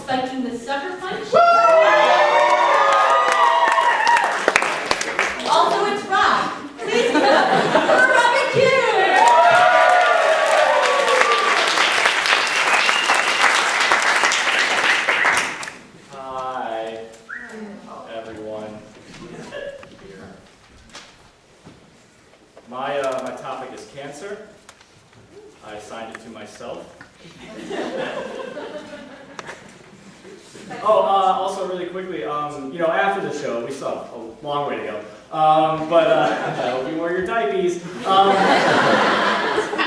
expecting the sucker punch. Also, it's Rob. Please give it up for Robbie Q. Hi, everyone. My topic is cancer. I assigned it to myself. Also really quickly, after the show, we still have a long way to go. I hope you wore your diapies.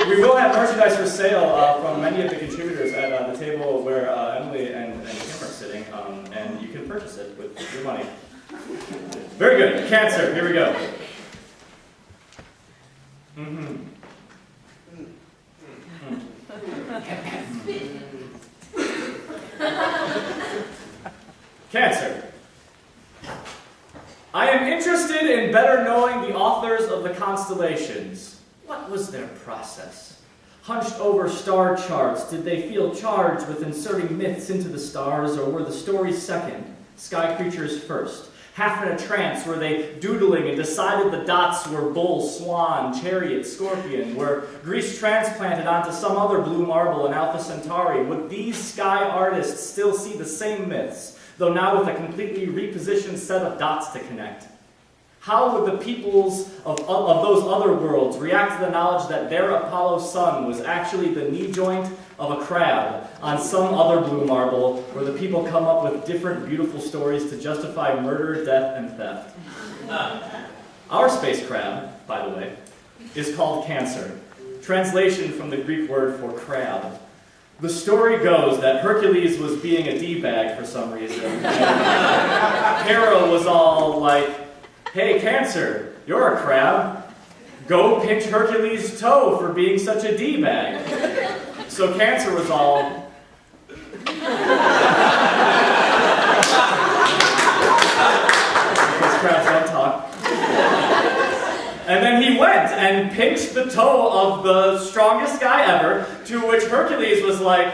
We will have merchandise for sale from many of the contributors at the table where Emily and Kim are sitting, and you can purchase it with your money. Very good. Cancer. Here we go. Cancer. I am interested in better knowing the authors of the constellations. What was their process? Hunched over star charts, did they feel charged with inserting myths into the stars, or were the stories second, sky creatures first? Half in a trance, were they doodling and decided the dots were bull, swan, chariot, scorpion? Were Greece transplanted onto some other blue marble in Alpha Centauri? Would these sky artists still see the same myths, though now with a completely repositioned set of dots to connect? How would the peoples of those other worlds react to the knowledge that their Apollo sun was actually the knee joint of a crab on some other blue marble, where the people come up with different beautiful stories to justify murder, death, and theft? Our space crab, by the way, is called Cancer, translation from the Greek word for crab. The story goes that Hercules was being a D-bag for some reason, and Hera was all like, "Hey, Cancer, you're a crab. Go pinch Hercules' toe for being such a D-bag." So Cancer was all, because crabs don't talk. And then he went and pinched the toe of the strongest guy ever, to which Hercules was like,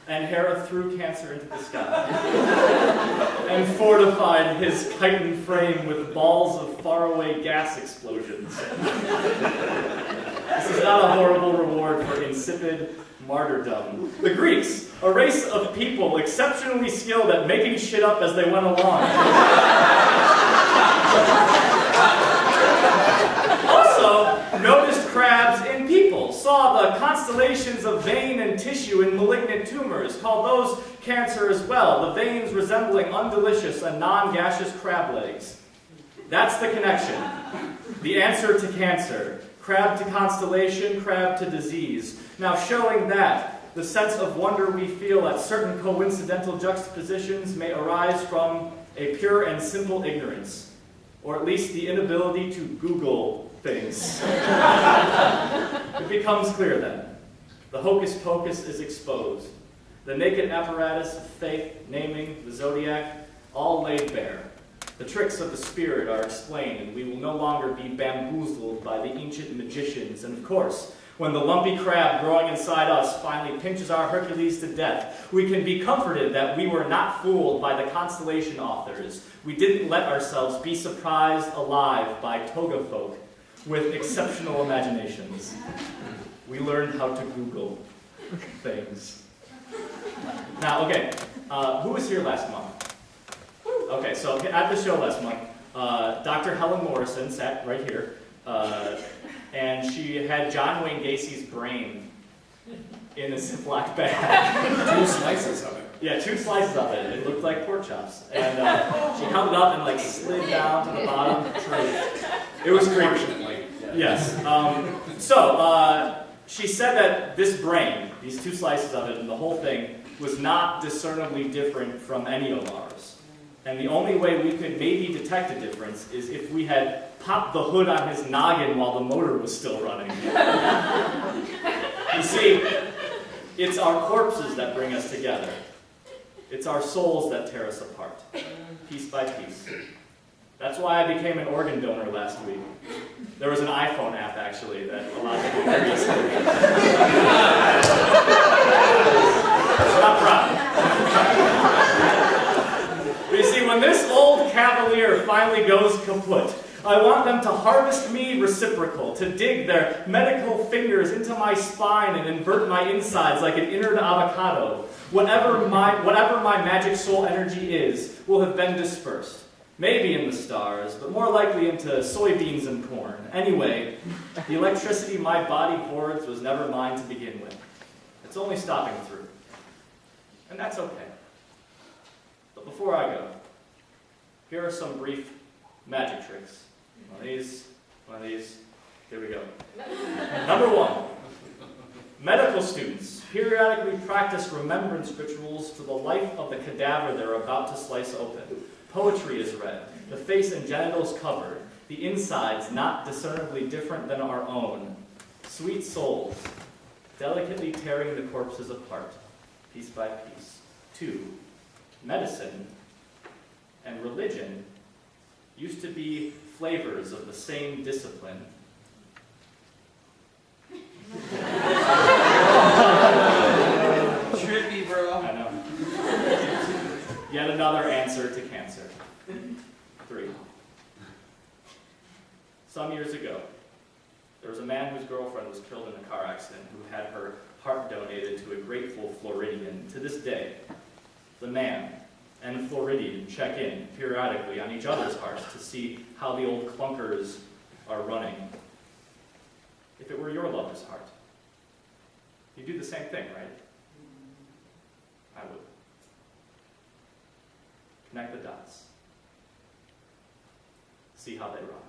and Hera threw Cancer into the sky and fortified his chitin frame with balls of faraway gas explosions. This is not a horrible reward for insipid martyrdom. The Greeks, a race of people exceptionally skilled at making shit up as they went along. Also, noticed crabs in people, saw the constellations of vein and tissue in malignant tumors, called those cancer as well, the veins resembling undelicious and non-gaseous crab legs. That's the connection. The answer to cancer. Crab to constellation, crab to disease. Now showing that, the sense of wonder we feel at certain coincidental juxtapositions may arise from a pure and simple ignorance, or at least the inability to Google things. It becomes clear then. The hocus pocus is exposed. The naked apparatus of faith, naming, the zodiac, all laid bare. The tricks of the spirit are explained, and we will no longer be bamboozled by the ancient magicians. And of course, when the lumpy crab growing inside us finally pinches our Hercules to death, we can be comforted that we were not fooled by the constellation authors. We didn't let ourselves be surprised alive by toga folk with exceptional imaginations. We learned how to Google things. Now, okay, who was here last month? Okay, so at the show last month, Dr. Helen Morrison sat right here, and she had John Wayne Gacy's brain in a Ziploc bag. 2 slices of it. Yeah, 2 slices of it. It looked like pork chops. And she held it up and like slid down to the bottom. It was creepy. Yes. She said that this brain, these 2 slices of it and the whole thing, was not discernibly different from any of ours. And the only way we could maybe detect a difference is if we had popped the hood on his noggin while the motor was still running. You see, it's our corpses that bring us together. It's our souls that tear us apart, piece by piece. That's why I became an organ donor last week. There was an iPhone app, actually, that allowed me to do very easily. So I'm proud. But you see, when this old cavalier finally goes kaput, I want them to harvest me reciprocal, to dig their medical fingers into my spine and invert my insides like an innard avocado. Whatever my magic soul energy is will have been dispersed. Maybe in the stars, but more likely into soybeans and corn. Anyway, the electricity my body hoards was never mine to begin with. It's only stopping through. And that's okay. But before I go, here are some brief magic tricks. One of these, here we go. Number 1, medical students periodically practice remembrance rituals to the life of the cadaver they're about to slice open. Poetry is read, the face and genitals covered, the insides not discernibly different than our own. Sweet souls, delicately tearing the corpses apart, piece by piece. 2, medicine and religion used to be flavors of the same discipline. Trippy, bro. I know. Yet another answer to cancer. 3. Some years ago, there was a man whose girlfriend was killed in a car accident who had her heart donated to a grateful Floridian. To this day, the man and Floridian check in periodically on each other's hearts to see how the old clunkers are running. If it were your lover's heart, you'd do the same thing, right? I would. Connect the dots. See how they run.